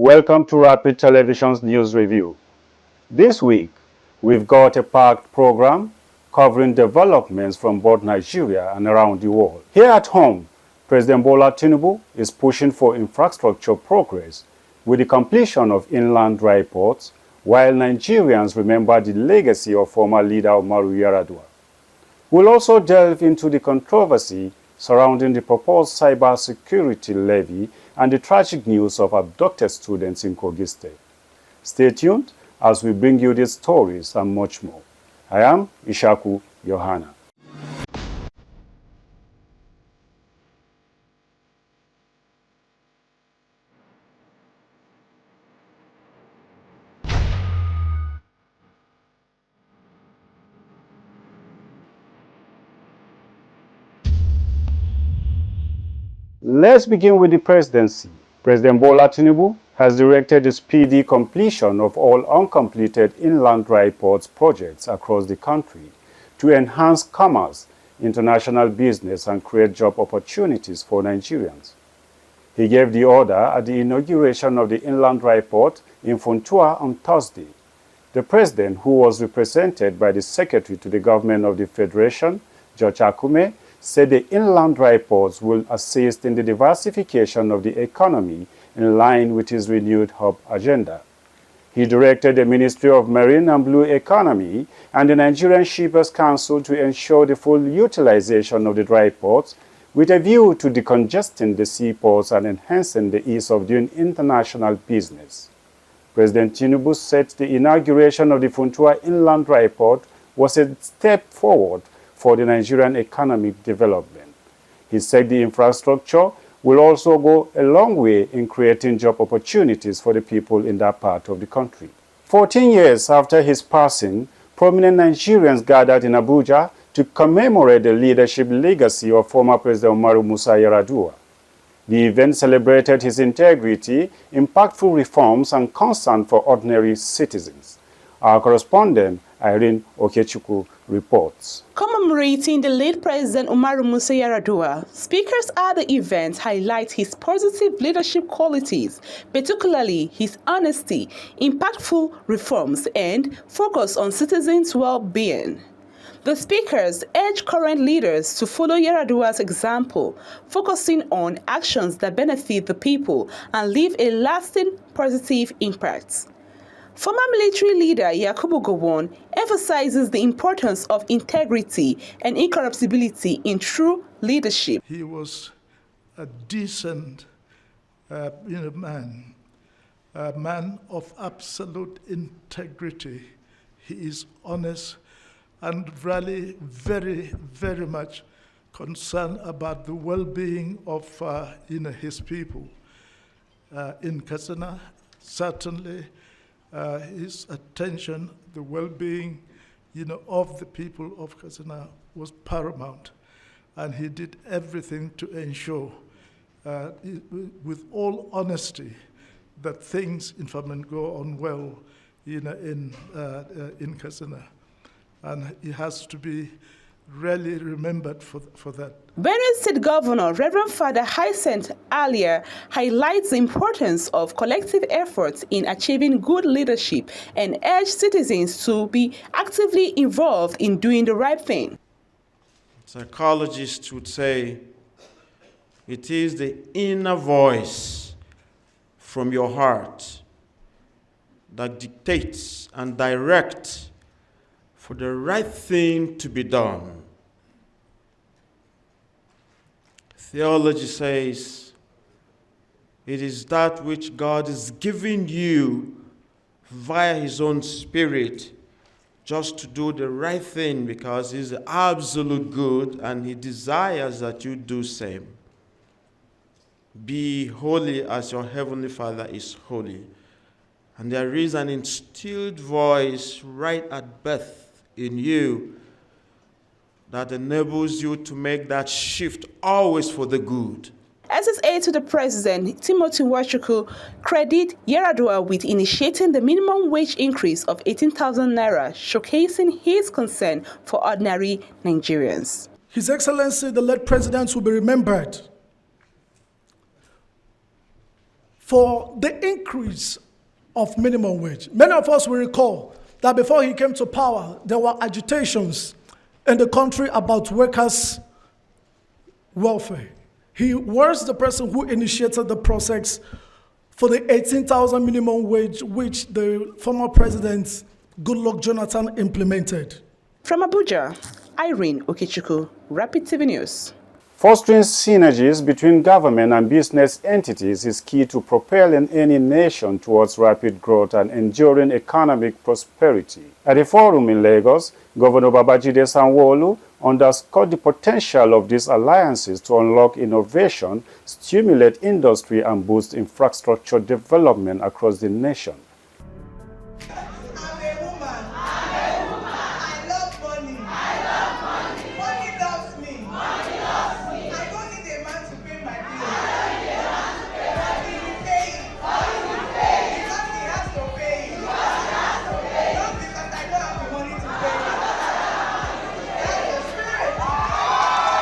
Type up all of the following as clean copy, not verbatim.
Welcome to Rapid Television's News Review. This week, we've got a packed program covering developments from both Nigeria and around the world. Here at home, President Bola Tinubu is pushing for infrastructure progress with the completion of inland dry ports, while Nigerians remember the legacy of former leader Umaru Yar'Adua. We'll also delve into the controversy surrounding the proposed cybersecurity levy and the tragic news of abducted students in Kogi State. Stay tuned as we bring you these stories and much more. I am Ishaku Yohana. Let's begin with the presidency. President Bola Tinubu has directed the speedy completion of all uncompleted inland dry ports projects across the country to enhance commerce, international business, and create job opportunities for Nigerians. He gave the order at the inauguration of the inland dry port in Funtua on Thursday. The president, who was represented by the secretary to the government of the Federation, George Akume, said the inland dry ports will assist in the diversification of the economy in line with his renewed hub agenda. He directed the Ministry of Marine and Blue Economy and the Nigerian Shippers Council to ensure the full utilization of the dry ports with a view to decongesting the seaports and enhancing the ease of doing international business. President Tinubu said the inauguration of the Funtua Inland Dry Port was a step forward for the Nigerian economic development. He said the infrastructure will also go a long way in creating job opportunities for the people in that part of the country. 14 years after his passing, prominent Nigerians gathered in Abuja to commemorate the leadership legacy of former President Umaru Musa Yar'Adua. The event celebrated his integrity, impactful reforms, and concern for ordinary citizens. Our correspondent, Irene Okechukwu, reports. Commemorating the late President Umaru Musa Yar'Adua, speakers at the event highlight his positive leadership qualities, particularly his honesty, impactful reforms, and focus on citizens' well-being. The speakers urge current leaders to follow Yar'Adua's example, focusing on actions that benefit the people and leave a lasting positive impact. Former military leader Yakubu Gowon emphasizes the importance of integrity and incorruptibility in true leadership. He was a decent man, a man of absolute integrity. He is honest and really very, very much concerned about the well-being of his people. In Katsina, certainly, his attention, the well-being, of the people of Katsina was paramount, and he did everything to ensure, with all honesty, that things in Famen go on well, in Katsina, and he has to be really remembered for that. Benue State Governor Reverend Father Hyacinth Alia highlights the importance of collective efforts in achieving good leadership and urge citizens to be actively involved in doing the right thing. Psychologists would say it is the inner voice from your heart that dictates and directs for the right thing to be done. Theology says it is that which God is giving you via His own Spirit just to do the right thing because He's the absolute good and He desires that you do same. Be holy as your Heavenly Father is holy. And there is an instilled voice right at birth in you that enables you to make that shift always for the good. As his aide to the president, Timothy Nwachukwu credited Yar'Adua with initiating the minimum wage increase of 18,000 naira, showcasing his concern for ordinary Nigerians. His Excellency, the late president, will be remembered for the increase of minimum wage. Many of us will recall that before he came to power, there were agitations in the country about workers' welfare. He was the person who initiated the process for the 18,000 minimum wage, which the former president, Goodluck Jonathan, implemented. From Abuja, Irene Okechukwu, Rapid TV News. Fostering synergies between government and business entities is key to propelling any nation towards rapid growth and enduring economic prosperity. At a forum in Lagos, Governor Babajide Sanwo-Olu underscored the potential of these alliances to unlock innovation, stimulate industry, and boost infrastructure development across the nation.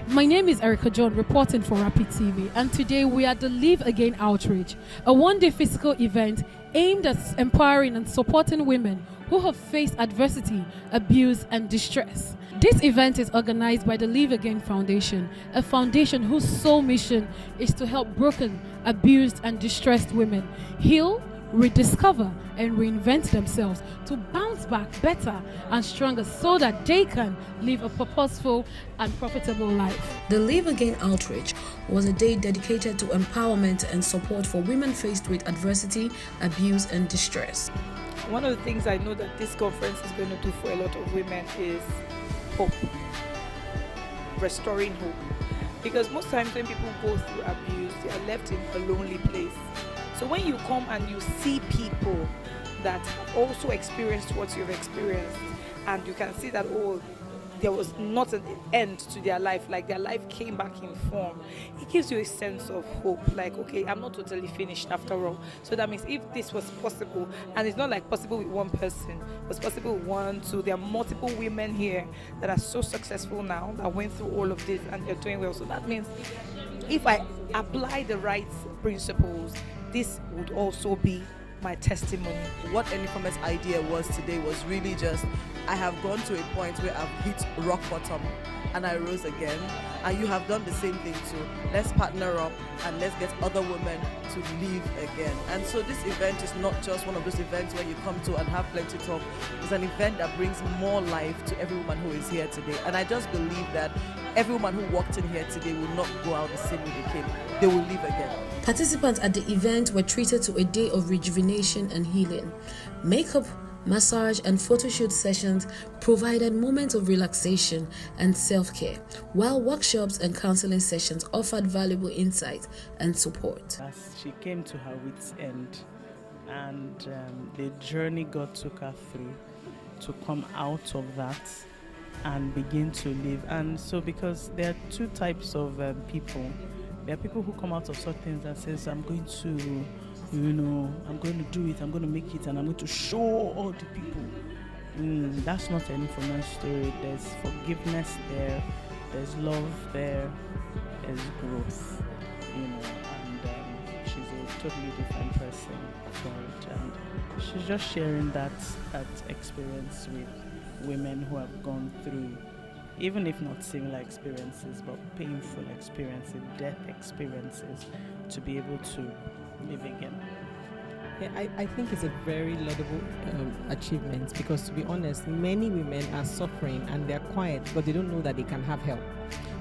My name is Erica John, reporting for Rapid TV, and today we are at the Live Again Outreach, a one-day physical event aimed at empowering and supporting women who have faced adversity, abuse, and distress. This event is organized by the Live Again Foundation, a foundation whose sole mission is to help broken, abused, and distressed women heal, rediscover, and reinvent themselves to bounce back better and stronger so that they can live a purposeful and profitable life. The Live Again Outreach was a day dedicated to empowerment and support for women faced with adversity, abuse, and distress. One of the things I know that this conference is going to do for a lot of women is hope, restoring hope. Because most times when people go through abuse, they are left in a lonely place. So when you come and you see people that have also experienced what you've experienced, and you can see that, oh, there was not an end to their life, like their life came back in form, it gives you a sense of hope, like, okay, I'm not totally finished after all. So that means if this was possible, and it's not like possible with one person, it was possible with one, two, there are multiple women here that are so successful now, that went through all of this and they're doing well. So that means if I apply the right principles, this would also be my testimony. What Enifome's idea was today was really just, I have gone to a point where I've hit rock bottom and I rose again, and you have done the same thing too. Let's partner up and let's get other women to live again. And so this event is not just one of those events where you come to and have plenty talk. It's an event that brings more life to every woman who is here today. And I just believe that every woman who walked in here today will not go out the same way they came. They will live again. Participants at the event were treated to a day of rejuvenation and healing. Makeup, massage, and photo shoot sessions provided moments of relaxation and self-care, while workshops and counseling sessions offered valuable insight and support. As she came to her wit's end, and the journey God took her through to come out of that and begin to live. And so, because there are two types of people. There are people who come out of such things and says, I'm going to, I'm going to do it, I'm going to make it, and I'm going to show all the people. That's not any Enifome's story. There's forgiveness there, there's love there, there's growth, and she's a totally different person for it. And she's just sharing that experience with women who have gone through, even if not similar experiences, but painful experiences, death experiences, to be able to live again. Yeah, I think it's a very laudable achievement, because, to be honest, many women are suffering and they're quiet, but they don't know that they can have help.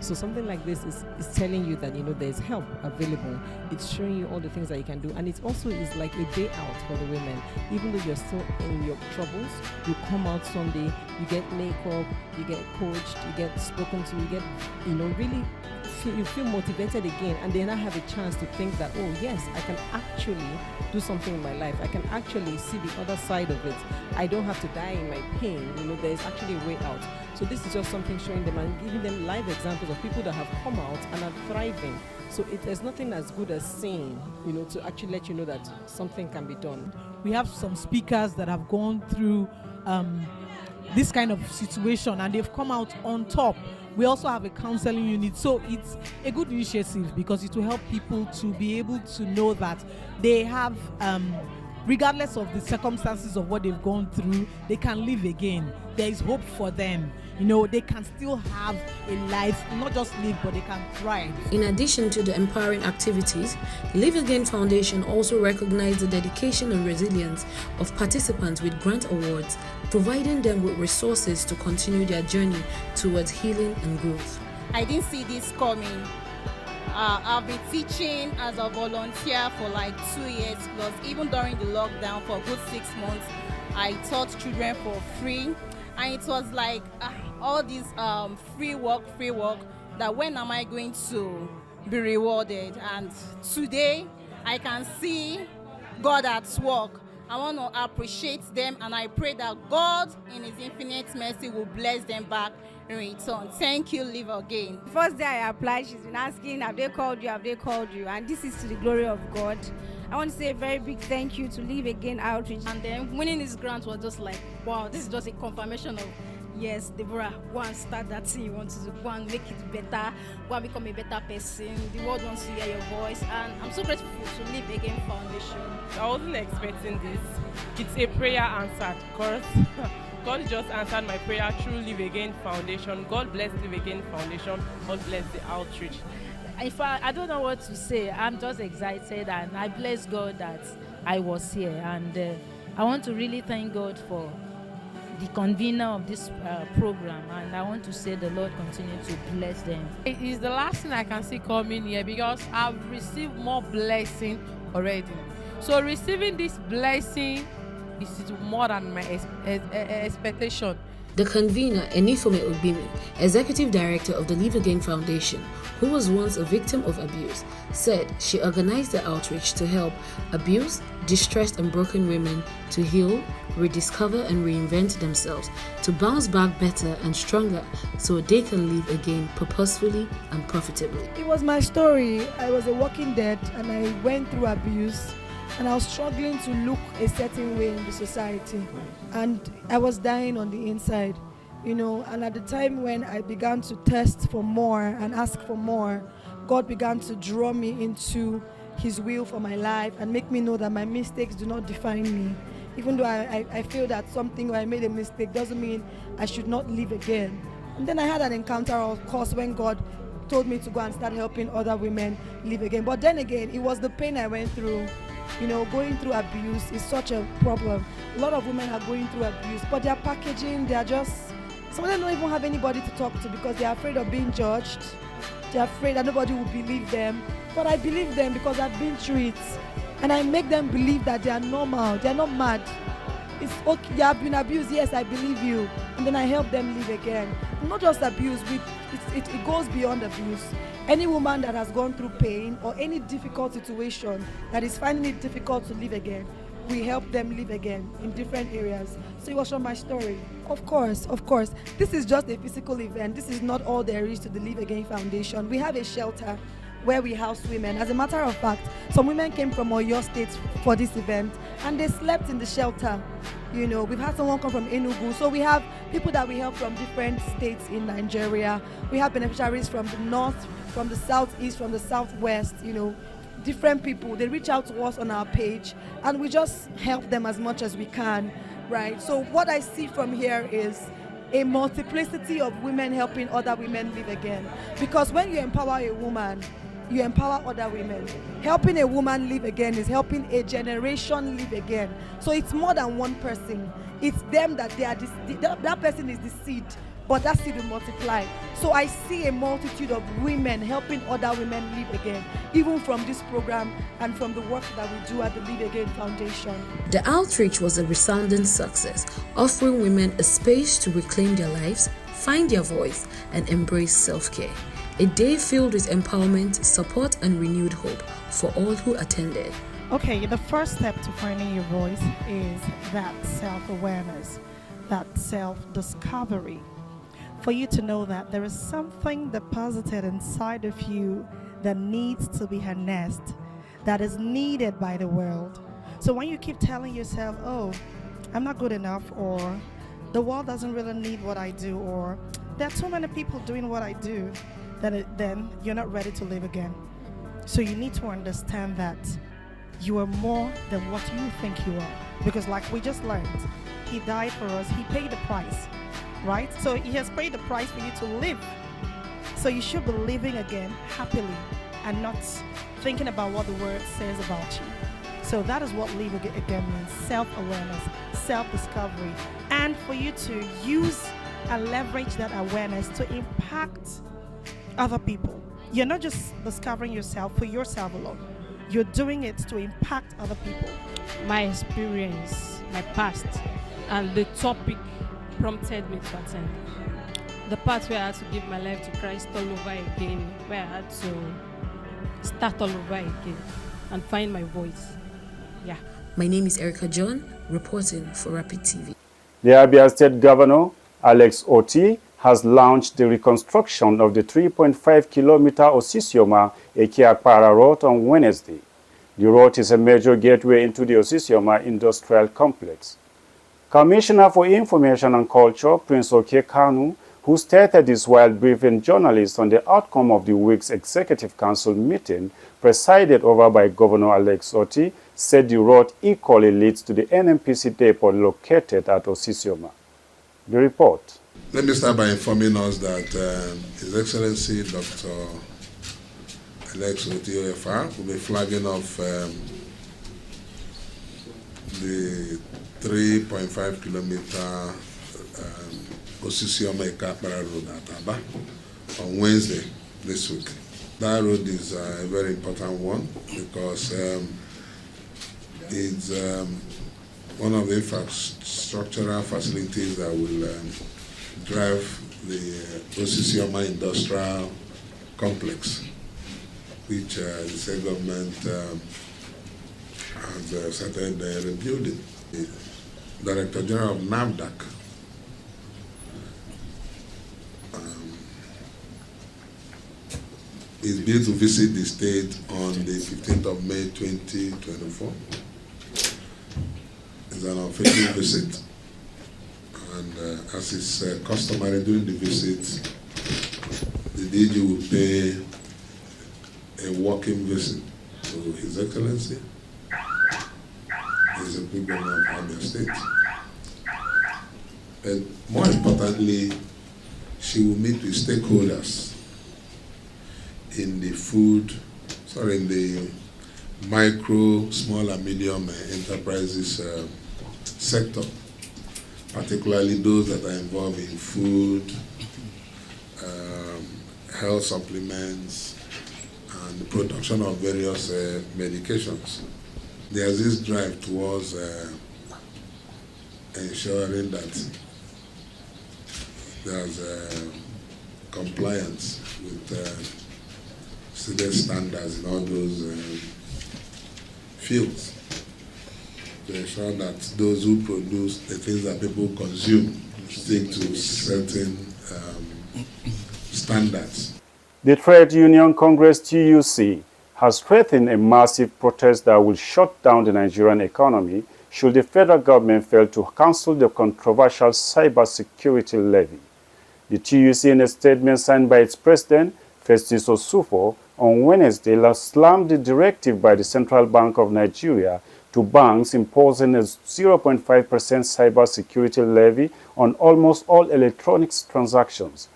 So something like this is telling you that, there's help available. It's showing you all the things that you can do. And it also is like a day out for the women. Even though you're still in your troubles, you come out Sunday, you get makeup, you get coached, you get spoken to, you get, really you feel motivated again. And then I have a chance to think that, oh yes, I can actually do something in my life. I can actually see the other side of it. I don't have to die in my pain. There's actually a way out. So this is just something showing them and giving them live examples of people that have come out and are thriving. So there's nothing as good as seeing, to actually let you know that something can be done. We have some speakers that have gone through this kind of situation and they've come out on top. We also have a counseling unit, so it's a good initiative because it will help people to be able to know that they have, regardless of the circumstances of what they've gone through, they can live again. There is hope for them. You know, they can still have a life, not just live, but they can thrive. In addition to the empowering activities, Live Again Foundation also recognized the dedication and resilience of participants with grant awards, providing them with resources to continue their journey towards healing and growth. I didn't see this coming. I've been teaching as a volunteer for like 2 years plus. Even during the lockdown for a good 6 months, I taught children for free. And it was like all this free work, that when am I going to be rewarded? And today I can see God at work. I want to appreciate them, and I pray that God in his infinite mercy will bless them back in return. Thank you, Live Again. First day I applied, she's been asking, have they called you, and this is to the glory of God. I want to say a very big thank you to Live Again Outreach. And then winning this grant was just like, wow, this is just a confirmation of, yes, Deborah, go and start that thing you want to do, go and make it better, go and become a better person. The world wants to hear your voice, and I'm so grateful to Live Again Foundation. I wasn't expecting this. It's a prayer answered, because God just answered my prayer through Live Again Foundation. God bless Live Again Foundation. God bless the outreach. In fact, I don't know what to say. I'm just excited, and I bless God that I was here. And I want to really thank God for the convener of this program, and I want to say the Lord continue to bless them. It is the last thing I can see coming here because I've received more blessing already. So receiving this blessing is more than my expectation. The convener, Enifome Obimi, Executive Director of the Live Again Foundation, who was once a victim of abuse, said she organized the outreach to help abused, distressed and broken women to heal, rediscover and reinvent themselves, to bounce back better and stronger so they can live again purposefully and profitably. It was my story. I was a walking dead and I went through abuse. And I was struggling to look a certain way in the society. And I was dying on the inside, you know. And at the time when I began to thirst for more and ask for more, God began to draw me into his will for my life and make me know that my mistakes do not define me. Even though I feel that something where I made a mistake doesn't mean I should not live again. And then I had an encounter, of course, when God told me to go and start helping other women live again. But then again, it was the pain I went through. You know, going through abuse is such a problem. A lot of women are going through abuse, but they're packaging, they're just, some of them don't even have anybody to talk to because they're afraid of being judged. They're afraid that nobody will believe them. But I believe them because I've been through it. And I make them believe that they are normal, they're not mad. It's okay, you have been abused, yes, I believe you. And then I help them live again. Not just abuse, it goes beyond abuse. Any woman that has gone through pain or any difficult situation that is finding it difficult to live again, we help them live again in different areas. So it was from my story. Of course. This is just a physical event. This is not all there is to the Live Again Foundation. We have a shelter where we house women. As a matter of fact, some women came from Oyo State for this event and they slept in the shelter. You know, we've had someone come from Enugu. So we have people that we help from different states in Nigeria. We have beneficiaries from the north, from the southeast, from the southwest, you know, different people. They reach out to us on our page and we just help them as much as we can, right? So what I see from here is a multiplicity of women helping other women live again. Because when you empower a woman, you empower other women. Helping a woman live again is helping a generation live again. So it's more than one person. It's them that they are, that person is the seed, but that seed will multiply. So I see a multitude of women helping other women live again, even from this program and from the work that we do at the Live Again Foundation. The outreach was a resounding success, offering women a space to reclaim their lives, find their voice, and embrace self-care. A day filled with empowerment, support, and renewed hope for all who attended. Okay, the first step to finding your voice is that self-awareness, that self-discovery. For you to know that there is something deposited inside of you that needs to be harnessed, that is needed by the world. So when you keep telling yourself, oh, I'm not good enough, or the world doesn't really need what I do, or there are too many people doing what I do, then you're not ready to live again. So you need to understand that you are more than what you think you are. Because like we just learned, he died for us, he paid the price, right? So he has paid the price for you to live. So you should be living again happily and not thinking about what the word says about you. So that is what live again means: self-awareness, self-discovery, and for you to use and leverage that awareness to impact other people. You're not just discovering yourself for yourself alone. You're doing it to impact other people. My experience, my past, and the topic prompted me to attend. The part where I had to give my life to Christ all over again, where I had to start all over again and find my voice. Yeah. My name is Erica John, reporting for Rapid TV. The Abia State Governor, Alex Otti, has launched the reconstruction of the 3.5-kilometer Osisioma-Ekiakpara road on Wednesday. The road is a major gateway into the Osisioma industrial complex. Commissioner for Information and Culture, Prince Oke Kanu, who stated this while briefing journalists on the outcome of the week's Executive Council meeting, presided over by Governor Alex Otti, said the road equally leads to the NNPC depot located at Osisioma. The report. Let me start by informing us that His Excellency Dr. Alex Otti OFR will be flagging off the 3.5-kilometer Osisioma-Ekiakpara road at Aba on Wednesday this week. That road is a very important one because it's one of the infrastructural facilities that will drive the Osisioma industrial complex, which the state government has started rebuilding. The Director General of NAFDAC is due to visit the state on the 15th of May 2024. It's an official visit, and as is customary during the visit, the DG will pay a walking visit to His Excellency, the Executive Governor of Abia State. And more importantly, she will meet with stakeholders in the in the micro, small and medium enterprises sector, particularly those that are involved in food, health supplements, and the production of various medications. There's this drive towards ensuring that there's compliance with student standards in all those fields, to ensure that those who produce the things that people consume stick to certain standards. The Trade Union Congress TUC has threatened a massive protest that will shut down the Nigerian economy should the federal government fail to cancel the controversial cybersecurity levy. The TUC, in a statement signed by its president, Festus Osufo, on Wednesday slammed the directive by the Central Bank of Nigeria to banks imposing a 0.5% cybersecurity levy on almost all electronics transactions.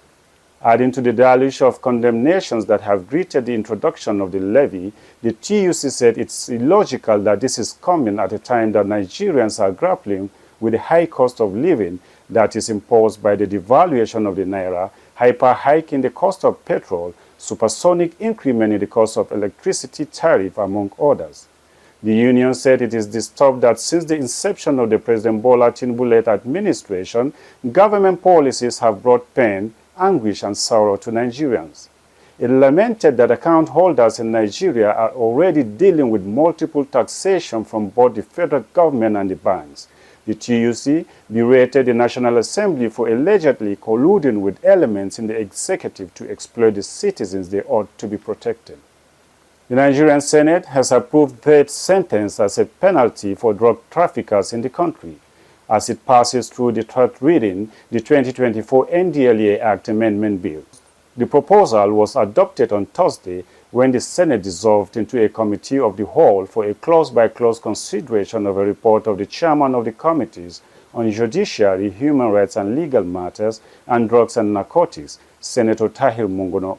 Adding to the deluge of condemnations that have greeted the introduction of the levy, the TUC said it's illogical that this is coming at a time that Nigerians are grappling with the high cost of living that is imposed by the devaluation of the naira, hyper hike in the cost of petrol, supersonic increment in the cost of electricity tariff, among others. The union said it is disturbed that since the inception of the President Bola Tinubu-led administration, government policies have brought pain, anguish, and sorrow to Nigerians. It lamented that account holders in Nigeria are already dealing with multiple taxation from both the federal government and the banks. The TUC berated the National Assembly for allegedly colluding with elements in the executive to exploit the citizens they ought to be protecting. The Nigerian Senate has approved death sentence as a penalty for drug traffickers in the country. as it passes through the third reading, the 2024 NDLEA Act Amendment Bill. The proposal was adopted on Thursday when the Senate dissolved into a committee of the whole for a clause-by-clause consideration of a report of the chairman of the committees on judiciary, human rights and legal matters, and drugs and narcotics, Senator Tahir Mungono.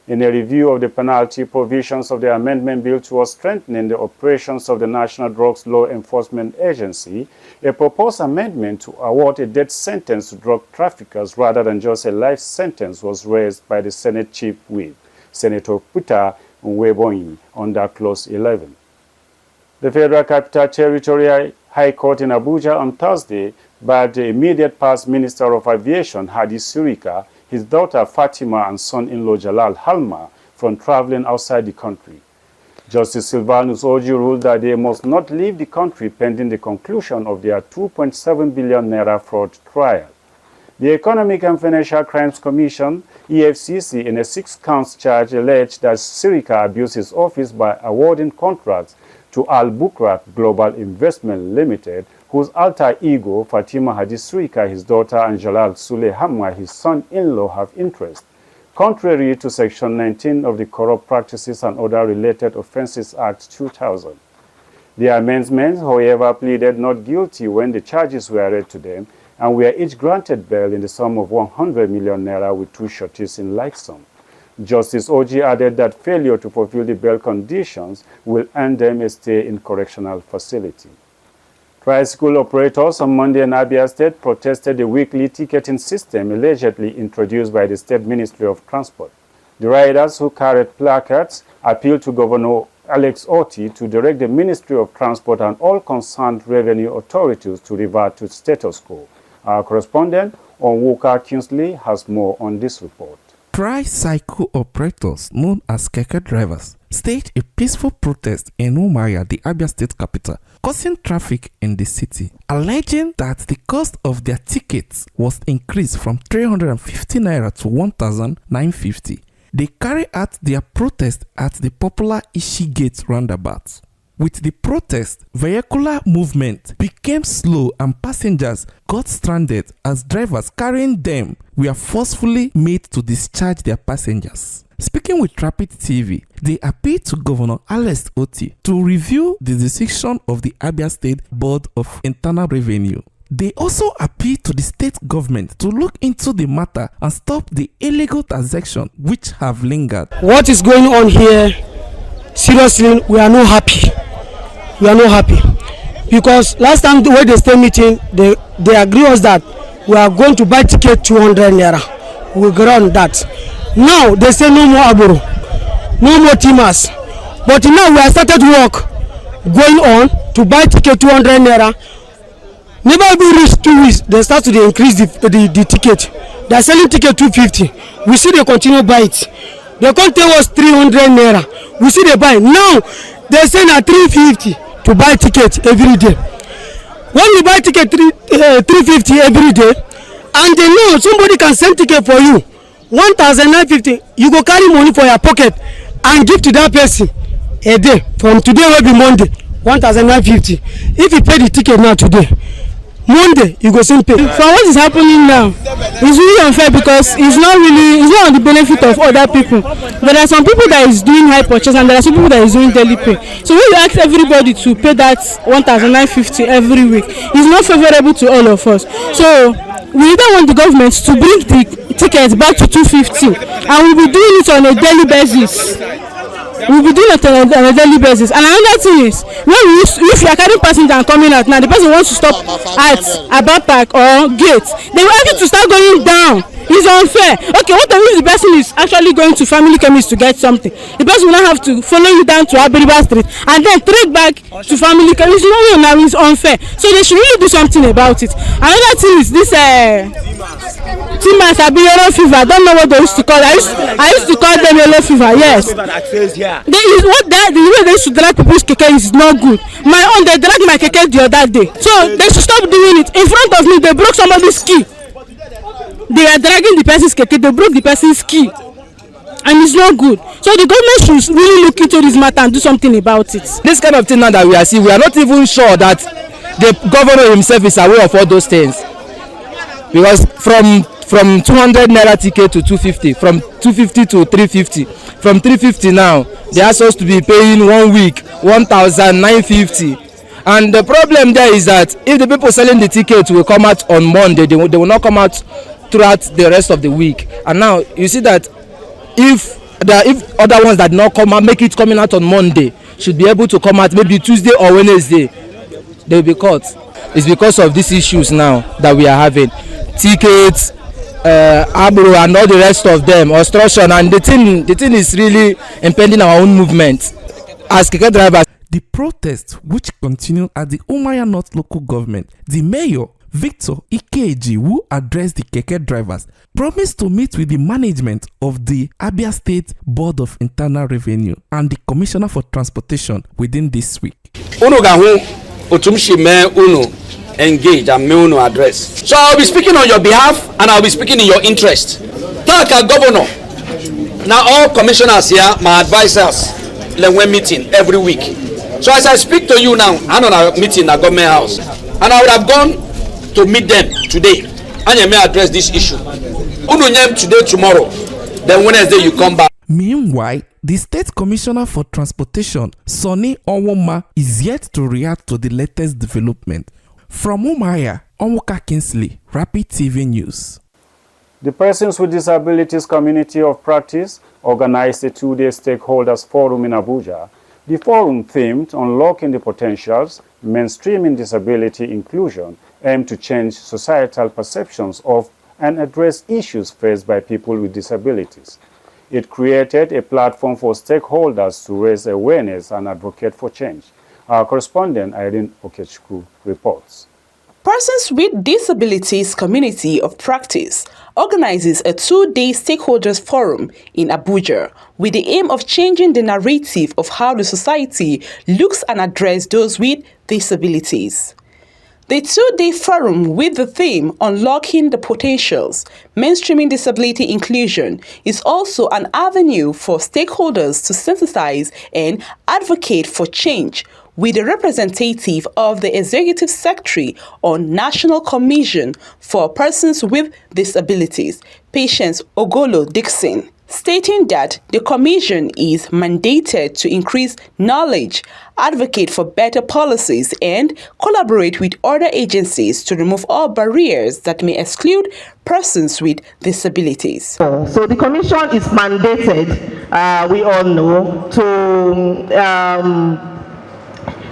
In a review of the penalty provisions of the amendment bill towards strengthening the operations of the National Drugs Law Enforcement Agency, a proposed amendment to award a death sentence to drug traffickers rather than just a life sentence was raised by the Senate Chief Whip, Senator Peter Nwebonyi, under Clause 11. The Federal Capital Territory High Court in Abuja on Thursday barred the immediate past Minister of Aviation, Hadi Sirika, his daughter Fatima and son-in-law Jalal Halma from traveling outside the country. Justice Silvanus Oji ruled that they must not leave the country pending the conclusion of their 2.7 billion naira fraud trial. The Economic and Financial Crimes Commission, EFCC, in a 6-count charge alleged that Sirika abused his office by awarding contracts to Al Bukrat Global Investment Limited, whose alter ego, Fatima Hadi Sirika, his daughter, and Jalal Sule Hamma, his son-in-law, have interest, contrary to Section 19 of the Corrupt Practices and Other Related Offences Act 2000. The amendments, however, pleaded not guilty when the charges were read to them, and were each granted bail in the sum of 100 million naira with 2 sureties in like sum. Justice Oji added that failure to fulfill the bail conditions will earn them a stay in correctional facility. Tricycle operators on Monday in Abia State protested the weekly ticketing system allegedly introduced by the State Ministry of Transport. The riders, who carried placards, appealed to Governor Alex Otti to direct the Ministry of Transport and all concerned revenue authorities to revert to status quo. Our correspondent, Onwuka Kingsley, has more on this report. Tricycle operators, known as keke drivers, staged a peaceful protest in Umuahia, the Abia State capital, causing traffic in the city, alleging that the cost of their tickets was increased from 350 naira to 1,950. They carried out their protest at the popular Ishi Gate roundabout. With the protest, vehicular movement became slow and passengers got stranded as drivers carrying them were forcefully made to discharge their passengers. Speaking with Rapid TV, they appealed to Governor Alex Otti to review the decision of the Abia State Board of Internal Revenue. They also appealed to the state government to look into the matter and stop the illegal transactions which have lingered. What is going on here? Seriously, we are not happy. We are not happy because last time when they stay meeting, they agree us that we are going to buy ticket 200 naira. We agree on that. Now they say no more Aboro, no more Timas. But now we have started work going on to buy ticket 200 naira. Never even reach 2 weeks, they start to increase the ticket. They are selling ticket 250. We see they continue buy it. They can't tell us 300 naira. We see they buy. Now they say na 350 to buy ticket every day. When you buy ticket 350 every day, and they know somebody can send ticket for you 1,950, you go carry money for your pocket and give to that person a day. From today will be Monday, 1,950. If you pay the ticket now today, Monday you go send pay. For what is happening now, it's really unfair because it's not on the benefit of other people. There are some people that is doing high purchase and there are some people that is doing daily pay. So when you ask everybody to pay that 1,950 every week, it's not favorable to all of us. So we either want the government to bring the tickets back to 250 and we'll be doing it on a daily basis. We'll be doing it on a daily basis. And another thing is, if you are carrying passenger and coming out, now the person wants to stop at about park or gate, they will ask you to start going down. It's unfair. Okay, what if the person is actually going to family chemist to get something? The person will not have to follow you down to Abiriba Street and then trade back to family chemist. No, now it's unfair. So they should really do something about it. Another thing is this Timas yellow fever. I don't know what they used to call it. I used to call them yellow fever. Yes. The way they should drag people's keke is not good. My own, they dragged my keke the other day. So they should stop doing it. In front of me, they broke somebody's key. They are dragging the person's keke. They broke the person's key. And it's not good. So the government should really look into this matter and do something about it. This kind of thing now that we are seeing, we are not even sure that the governor himself is aware of all those things, because from 200 naira ticket to 250, from 250 to 350, from 350 now they are supposed to be paying 1 week 1,950. And the problem there is that if the people selling the tickets will come out on Monday, they will not come out throughout the rest of the week. And now you see that if other ones that not come out, make it coming out on Monday, should be able to come out maybe Tuesday or Wednesday, they will be caught. It's because of these issues now that we are having. Tickets, Abro and all the rest of them, obstruction, and the thing is really impeding our own movement as keke drivers. The protest, which continued at the Umuahia North local government, the mayor, Victor Ikeji, who addressed the keke drivers, promised to meet with the management of the Abia State Board of Internal Revenue and the Commissioner for Transportation within this week. Engage and me address. So I'll be speaking on your behalf and I'll be speaking in your interest. Taka governor. Now all commissioners here, my advisors, we're meeting every week. So as I speak to you now, I'm on a meeting at government house, and I would have gone to meet them today and you may address this issue. Today, tomorrow, then Wednesday you come back. Meanwhile, the State Commissioner for Transportation, Sonny Onwoma, is yet to react to the latest development. From Umuahia, Onwuka Kingsley, Rapid TV News. The Persons with Disabilities Community of Practice organized a 2-day stakeholders forum in Abuja. The forum, themed Unlocking the Potentials, Mainstreaming Disability Inclusion, aimed to change societal perceptions of and address issues faced by people with disabilities. It created a platform for stakeholders to raise awareness and advocate for change. Our correspondent, Irene Okechukwu, reports. Persons with Disabilities Community of Practice organizes a 2-day stakeholders forum in Abuja with the aim of changing the narrative of how the society looks and addresses those with disabilities. The 2-day forum with the theme Unlocking the Potentials, Mainstreaming Disability Inclusion is also an avenue for stakeholders to sensitize and advocate for change, with a representative of the Executive Secretary on National Commission for Persons with Disabilities, Patience Ogolo Dixon, stating that the Commission is mandated to increase knowledge, advocate for better policies, and collaborate with other agencies to remove all barriers that may exclude persons with disabilities. So the Commission is mandated, we all know, to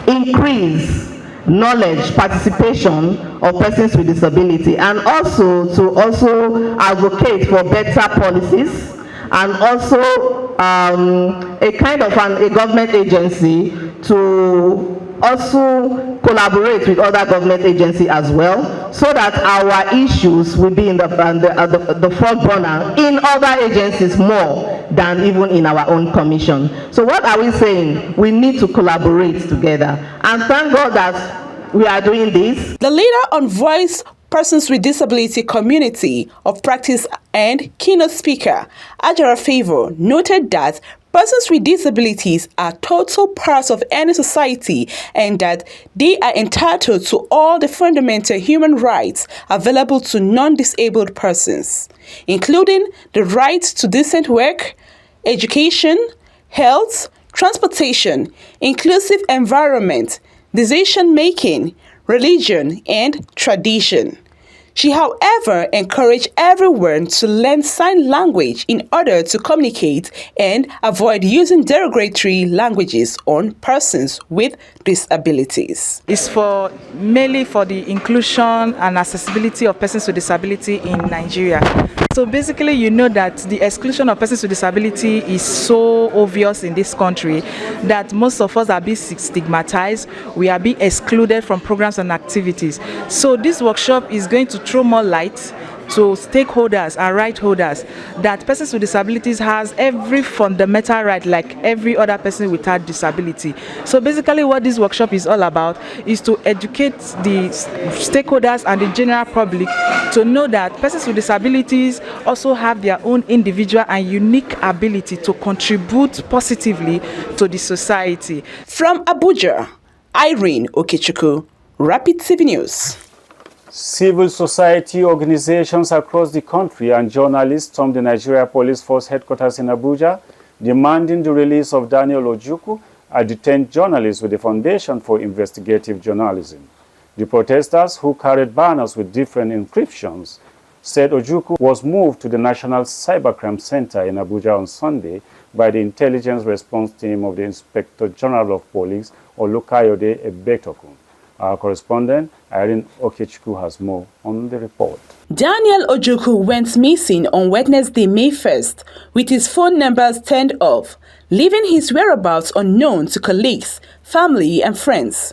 increase knowledge, participation of persons with disability, and also to advocate for better policies, and also a kind of a government agency to also collaborate with other government agencies as well, so that our issues will be in the front burner in other agencies more than even in our own commission. So what are we saying? We need to collaborate together, and thank God that we are doing this. The leader on Voice Persons with Disability Community of Practice and keynote speaker, Ajara Favor, noted that persons with disabilities are total parts of any society and that they are entitled to all the fundamental human rights available to non-disabled persons, including the right to decent work, education, health, transportation, inclusive environment, decision-making, religion, and tradition. She, however, encouraged everyone to learn sign language in order to communicate and avoid using derogatory languages on persons with disabilities. It's mainly for the inclusion and accessibility of persons with disability in Nigeria. So basically, you know that the exclusion of persons with disability is so obvious in this country that most of us are being stigmatized. We are being excluded from programs and activities. So this workshop is going to throw more light to stakeholders and right holders that persons with disabilities has every fundamental right like every other person without disability. So basically what this workshop is all about is to educate the stakeholders and the general public to know that persons with disabilities also have their own individual and unique ability to contribute positively to the society. From Abuja, Irene Okechukwu, Rapid TV News. Civil society organizations across the country and journalists stormed the Nigeria Police Force headquarters in Abuja, demanding the release of Daniel Ojukwu, a detained journalist with the Foundation for Investigative Journalism. The protesters, who carried banners with different inscriptions, said Ojukwu was moved to the National Cybercrime Center in Abuja on Sunday by the intelligence response team of the Inspector General of Police, Olukayode Ebetokun. Our correspondent, Irene Okechukwu, has more on the report. Daniel Ojukwu went missing on Wednesday, May 1st, with his phone numbers turned off, leaving his whereabouts unknown to colleagues, family, and friends.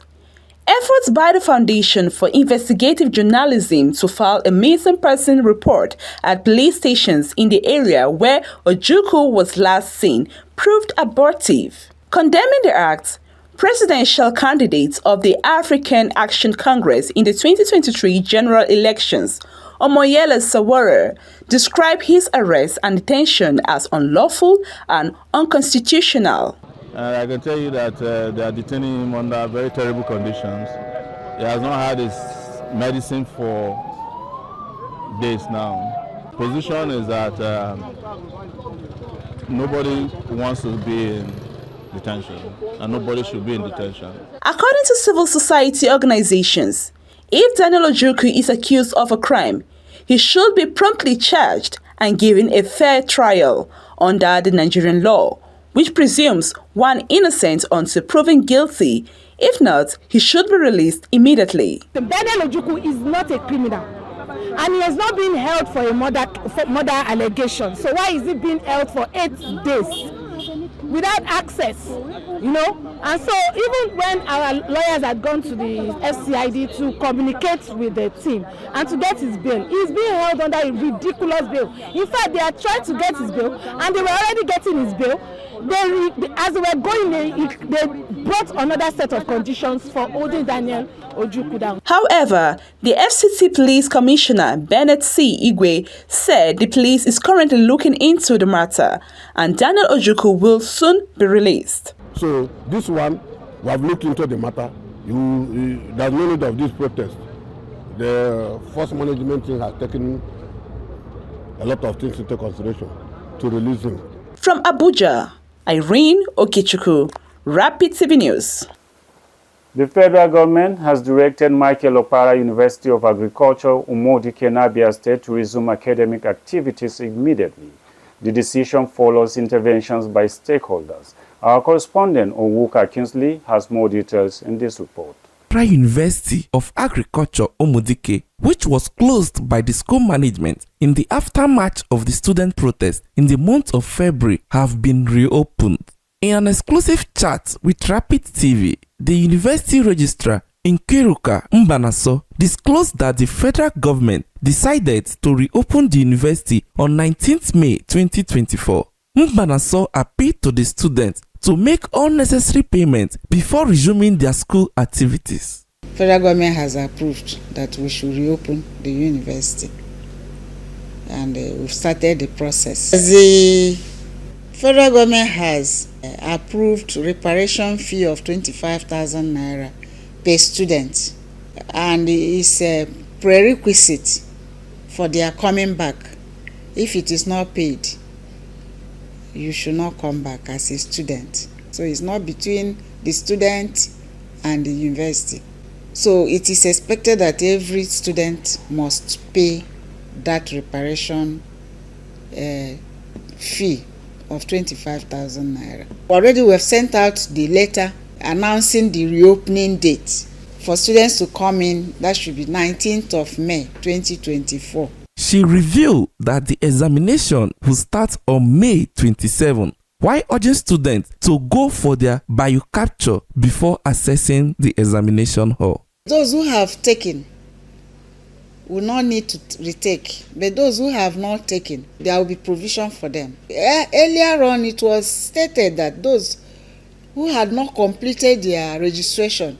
Efforts by the Foundation for Investigative Journalism to file a missing person report at police stations in the area where Ojukwu was last seen proved abortive. Condemning the act, presidential candidates of the African Action Congress in the 2023 general elections, Omoyele Sowore, described his arrest and detention as unlawful and unconstitutional. I can tell you that they are detaining him under very terrible conditions. He has not had his medicine for days now. Position is that nobody wants to be in detention, and nobody should be in detention. According to civil society organizations, if Daniel Ojukwu is accused of a crime, he should be promptly charged and given a fair trial under the Nigerian law, which presumes one innocent until proven guilty. If not, he should be released immediately. Daniel Ojukwu is not a criminal, and he has not been held for a murder allegation. So why is he being held for 8 days without access? And so even when our lawyers had gone to the FCID to communicate with the team and to get his bail, he's being held under a ridiculous bail. In fact, they are trying to get his bail, and they were already getting his bail. As they were going, they brought another set of conditions for holding Daniel Ojukwu down. However, the FCT Police Commissioner Bennett C. Igwe said the police is currently looking into the matter and Daniel Ojukwu will soon be released. So this one, we have looked into the matter. There's no need of this protest. The force management team has taken a lot of things into consideration to release him. From Abuja, Irene Okechukwu, Rapid TV News. The federal government has directed Michael Okpara University of Agriculture, Umodike, Abia State to resume academic activities immediately. The decision follows interventions by stakeholders. Our correspondent, Onwuka Kingsley, has more details in this report. University of Agriculture Umodike, which was closed by the school management in the aftermath of the student protest in the month of February, have been reopened. In an exclusive chat with Rapid TV, the university registrar Nkiruka Mbanaso disclosed that the federal government decided to reopen the university on 19th May 2024. Mbanaso appealed to the students to make all necessary payments before resuming their school activities. Federal government has approved that we should reopen the university, and we've started the process. The federal government has approved reparation fee of 25,000 naira per student, and it's a prerequisite for their coming back. If it is not paid, you should not come back as a student. So it's not between the student and the university. So it is expected that every student must pay that reparation fee of 25,000 naira. Already we have sent out the letter announcing the reopening date for students to come in. That should be 19th of May 2024. She revealed that the examination will start on May 27, while urging students to go for their biocapture before accessing the examination hall. Those who have taken will not need to retake, but those who have not taken, there will be provision for them. Earlier on, it was stated that those who had not completed their registration,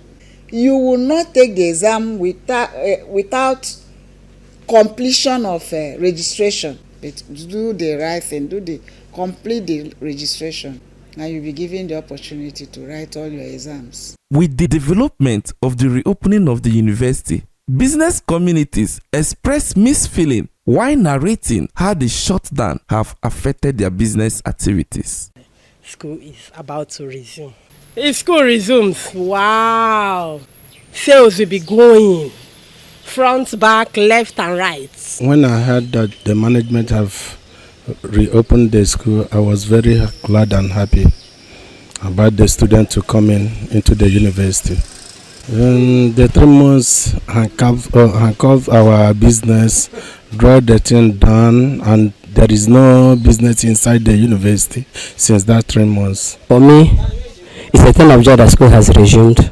you will not take the exam without completion of registration. But do the right thing, complete the registration. and you'll be given the opportunity to write all your exams. With the development of the reopening of the university, business communities express mixed feeling while narrating how the shutdown have affected their business activities. School is about to resume. If school resumes, wow, sales will be going front, back, left and right. When I heard that the management have reopened the school, I was very glad and happy about the students to come into the university. The 3 months handcuff our business, draw the thing down, and there is no business inside the university since that 3 months. For me, it's a thing of joy that school has resumed.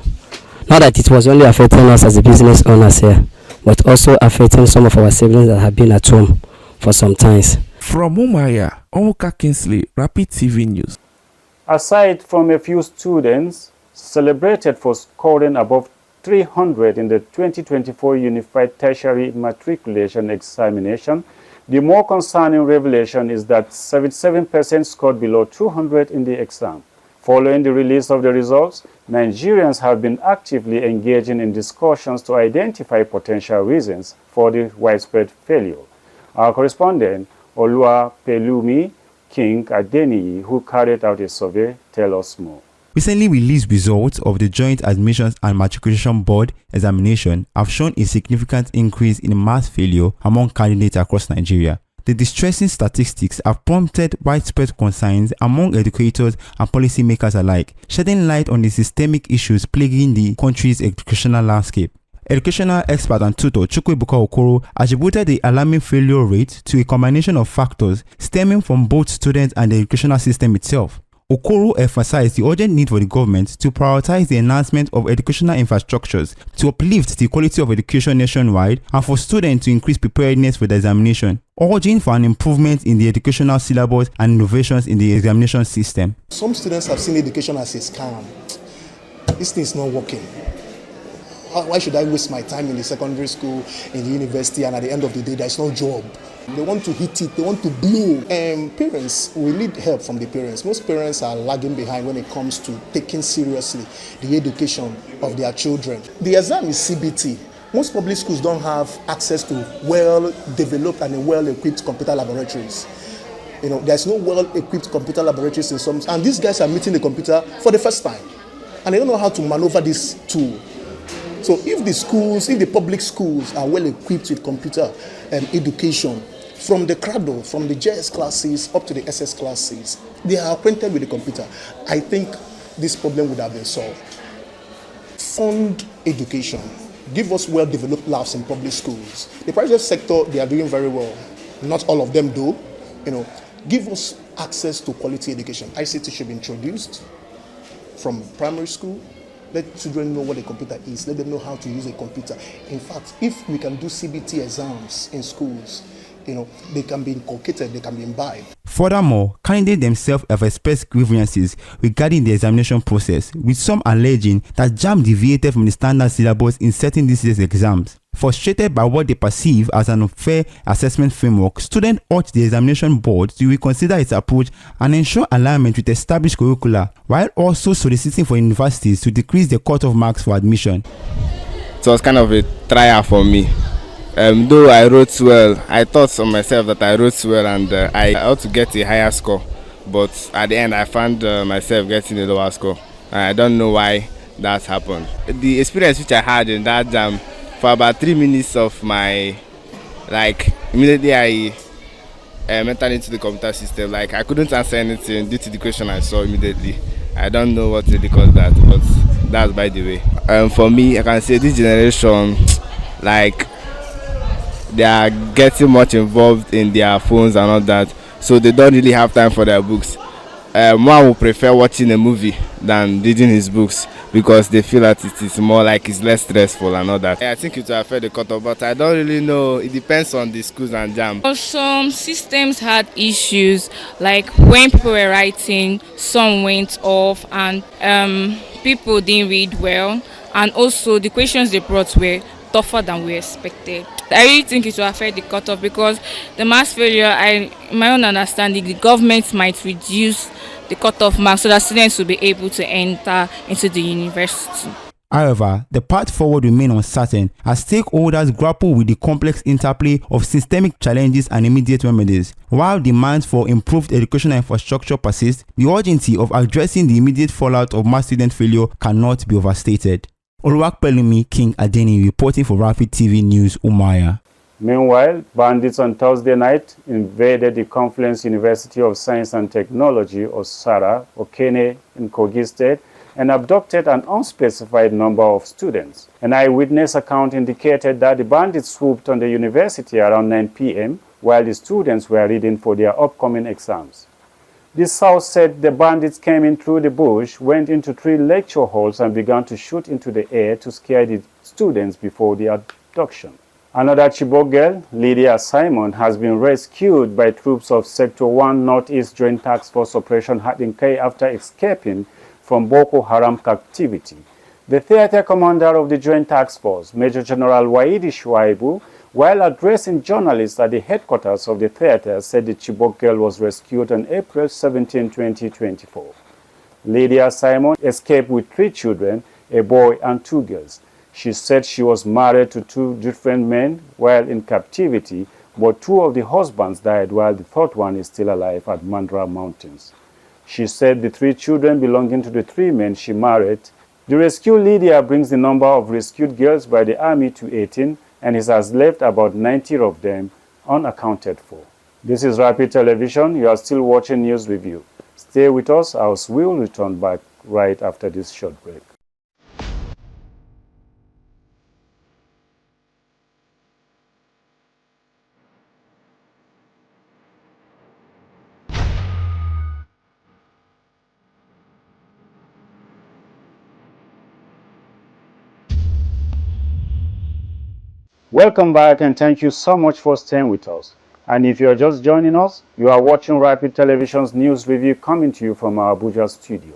Not that it was only affecting us as the business owners here, but also affecting some of our siblings that have been at home for some times. From Umuahia, Onwuka Kingsley, Rapid TV News. Aside from a few students celebrated for scoring above 300 in the 2024 Unified Tertiary Matriculation Examination, the more concerning revelation is that 77% scored below 200 in the exam. Following the release of the results, Nigerians have been actively engaging in discussions to identify potential reasons for the widespread failure. Our correspondent, Oluwapelumi King Adeniyi, who carried out a survey, tells us more. Recently released results of the Joint Admissions and Matriculation Board examination have shown a significant increase in math failure among candidates across Nigeria. The distressing statistics have prompted widespread concerns among educators and policymakers alike, shedding light on the systemic issues plaguing the country's educational landscape. Educational expert and tutor Chukwuebuka Okoro attributed the alarming failure rate to a combination of factors stemming from both students and the educational system itself. Okoro emphasized the urgent need for the government to prioritize the enhancement of educational infrastructures to uplift the quality of education nationwide and for students to increase preparedness for the examination, urging for an improvement in the educational syllabus and innovations in the examination system. Some students have seen education as a scam. This thing is not working. Why should I waste my time in the secondary school, in the university, and at the end of the day, there's no job? They want to hit it, they want to blow. Parents, we need help from the parents. Most parents are lagging behind when it comes to taking seriously the education of their children. The exam is CBT. Most public schools don't have access to well-developed and well-equipped computer laboratories. There's no well-equipped computer laboratories in some, and these guys are meeting the computer for the first time, and they don't know how to maneuver this tool. So if the public schools are well equipped with computer education, from the cradle, from the JS classes up to the SS classes, they are acquainted with the computer, I think this problem would have been solved. Fund education. Give us well-developed labs in public schools. The private sector, they are doing very well. Not all of them do. Give us access to quality education. ICT should be introduced from primary school. Let children know what a computer is. Let them know how to use a computer. In fact, if we can do CBT exams in schools, they can be inculcated, they can be imbibed. Furthermore, candidates themselves have expressed grievances regarding the examination process, with some alleging that JAMB deviated from the standard syllabus in setting this year's exams. Frustrated by what they perceive as an unfair assessment framework, students urge the examination board to reconsider its approach and ensure alignment with established curricula, while also soliciting for universities to decrease the cutoff marks for admission. It was kind of a trial for me. Though I wrote well, I thought of myself that I wrote well and I ought to get a higher score. But at the end, I found myself getting a lower score. I don't know why that happened. The experience which I had in that jam, for about 3 minutes of my, immediately I entered into the computer system. I couldn't answer anything due to the question I saw immediately. I don't know what really caused that, but that's by the way. For me, I can say this generation, they are getting much involved in their phones and all that, so they don't really have time for their books. One would prefer watching a movie than reading his books because they feel that it is more it's less stressful and all that. I think it will affect the cutoff, but I don't really know. It depends on the schools and JAMB. Some systems had issues, when people were writing, some went off and people didn't read well, and also the questions they brought were tougher than we expected. I really think it will affect the cutoff because the mass failure, in my own understanding, the government might reduce the cutoff mark so that students will be able to enter into the university. However, the path forward remains uncertain as stakeholders grapple with the complex interplay of systemic challenges and immediate remedies. While demands for improved educational infrastructure persist, the urgency of addressing the immediate fallout of mass student failure cannot be overstated. Oluwapelumi King Adeni reporting for Rapid TV News, Umuahia. Meanwhile, bandits on Thursday night invaded the Confluence University of Science and Technology, or SARA, Okene, in Kogi State, and abducted an unspecified number of students. An eyewitness account indicated that the bandits swooped on the university around 9 p.m. while the students were reading for their upcoming exams. The source said the bandits came in through the bush, went into 3 lecture halls and began to shoot into the air to scare the students before the abduction. Another Chibok girl, Lydia Simon, has been rescued by troops of Sector 1 Northeast Joint Task Force Operation Hadinkai after escaping from Boko Haram captivity. The theater commander of the Joint Task Force, Major General Waidi Shuaibu, while addressing journalists at the headquarters of the theater, said the Chibok girl was rescued on April 17, 2024. Lydia Simon escaped with 3 children, a boy and 2 girls. She said she was married to 2 different men while in captivity, but 2 of the husbands died while the 3rd one is still alive at Mandra Mountains. She said the 3 children belonging to the 3 men she married. The rescue Lydia brings the number of rescued girls by the army to 18, and it has left about 90 of them unaccounted for. This is Rapid Television. You are still watching News Review. Stay with us as we will return back right after this short break. Welcome back and thank you so much for staying with us. And if you are just joining us, you are watching Rapid Television's news review coming to you from our Abuja studio.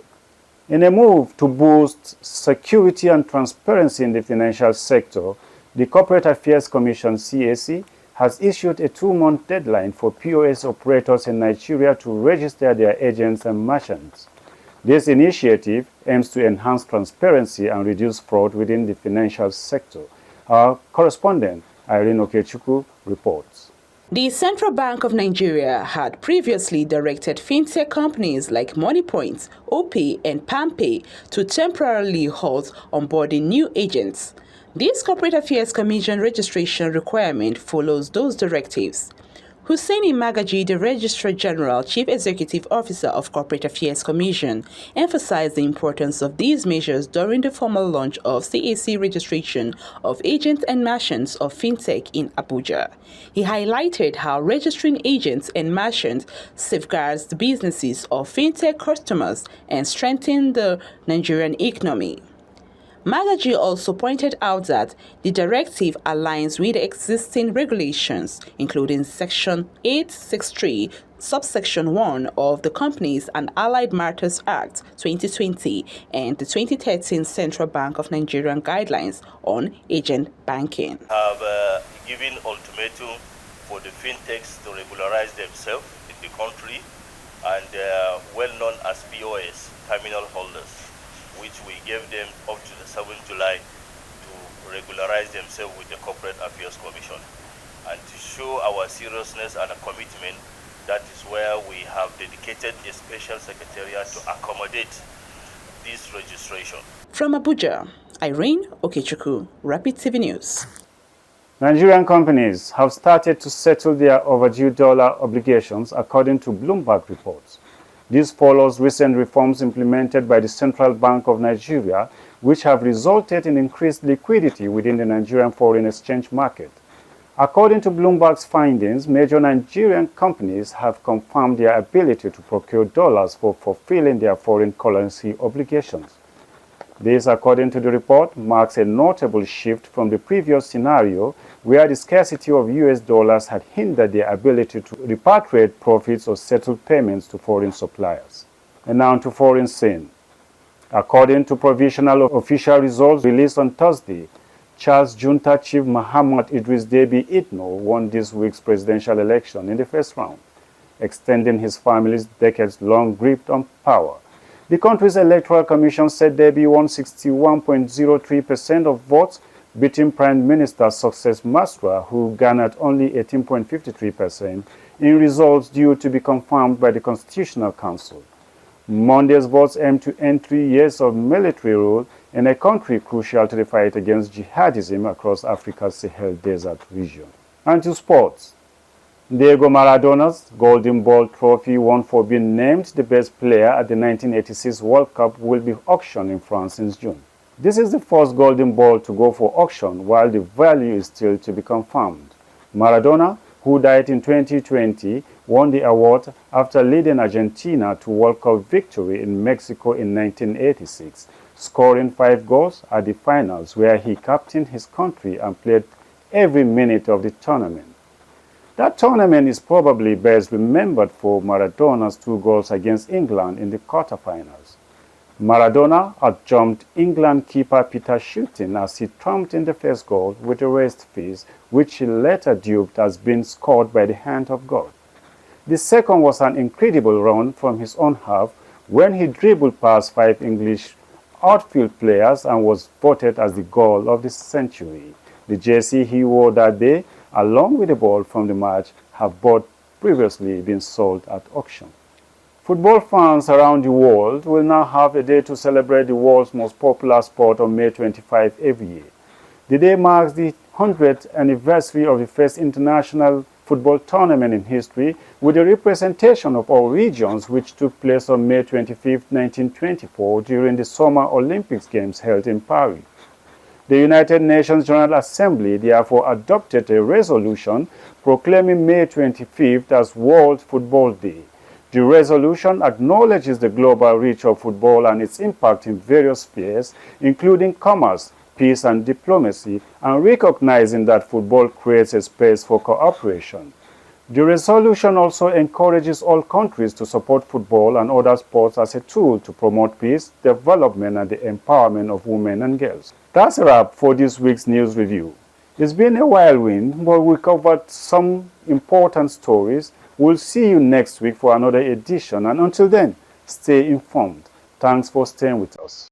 In a move to boost security and transparency in the financial sector, the Corporate Affairs Commission (CAC) has issued a 2-month deadline for POS operators in Nigeria to register their agents and merchants. This initiative aims to enhance transparency and reduce fraud within the financial sector. Our correspondent, Irene Okechukwu, reports. The Central Bank of Nigeria had previously directed fintech companies like Moneypoint, Opay, and PalmPay to temporarily halt onboarding new agents. This Corporate Affairs Commission registration requirement follows those directives. Hussaini Magaji, the Registrar General, Chief Executive Officer of Corporate Affairs Commission, emphasized the importance of these measures during the formal launch of CAC registration of agents and merchants of fintech in Abuja. He highlighted how registering agents and merchants safeguards the businesses of fintech customers and strengthens the Nigerian economy. Magaji also pointed out that the directive aligns with existing regulations, including Section 863, Subsection 1 of the Companies and Allied Matters Act 2020 and the 2013 Central Bank of Nigeria guidelines on agent banking. Have given ultimatum for the fintechs to regularize themselves in the country, and well known as POS, terminal holders, which we gave them up to the 7th July to regularize themselves with the Corporate Affairs Commission. And to show our seriousness and a commitment, that is where we have dedicated a special secretariat to accommodate this registration. From Abuja, Irene Okechukwu, Rapid TV News. Nigerian companies have started to settle their overdue dollar obligations according to Bloomberg reports. This follows recent reforms implemented by the Central Bank of Nigeria, which have resulted in increased liquidity within the Nigerian foreign exchange market. According to Bloomberg's findings, major Nigerian companies have confirmed their ability to procure dollars for fulfilling their foreign currency obligations. This, according to the report, marks a notable shift from the previous scenario where the scarcity of US dollars had hindered their ability to repatriate profits or settle payments to foreign suppliers. And now to foreign scene. According to provisional official results released on Thursday, Charles Junta Chief Muhammad Idris Deby Itno won this week's presidential election in the first round, extending his family's decades-long grip on power. The country's electoral commission said Deby won 61.03% of votes, beating Prime Minister Success Masra, who garnered only 18.53%, in results due to be confirmed by the Constitutional Council. Monday's votes aim to end 3 years of military rule in a country crucial to the fight against jihadism across Africa's Sahel Desert region. And to sports. Diego Maradona's Golden Ball trophy won for being named the best player at the 1986 World Cup will be auctioned in France since June. This is the first Golden Ball to go for auction, while the value is still to be confirmed. Maradona, who died in 2020, won the award after leading Argentina to World Cup victory in Mexico in 1986, scoring 5 goals at the finals, where he captained his country and played every minute of the tournament. That tournament is probably best remembered for Maradona's 2 goals against England in the quarterfinals. Maradona outjumped England keeper Peter Shilton as he trumped in the first goal with a raised fist, which he later duped as being scored by the hand of God. The second was an incredible run from his own half when he dribbled past 5 English outfield players and was voted as the goal of the century. The jersey he wore that day, along with the ball from the match, have both previously been sold at auction. Football fans around the world will now have a day to celebrate the world's most popular sport on May 25 every year. The day marks the 100th anniversary of the first international football tournament in history, with a representation of all regions, which took place on May 25, 1924, during the Summer Olympics Games held in Paris. The United Nations General Assembly therefore adopted a resolution proclaiming May 25th as World Football Day. The resolution acknowledges the global reach of football and its impact in various spheres, including commerce, peace and diplomacy, and recognizing that football creates a space for cooperation. The resolution also encourages all countries to support football and other sports as a tool to promote peace, development, and the empowerment of women and girls. That's a wrap for this week's news review. It's been a whirlwind, but we covered some important stories. We'll see you next week for another edition, and until then, stay informed. Thanks for staying with us.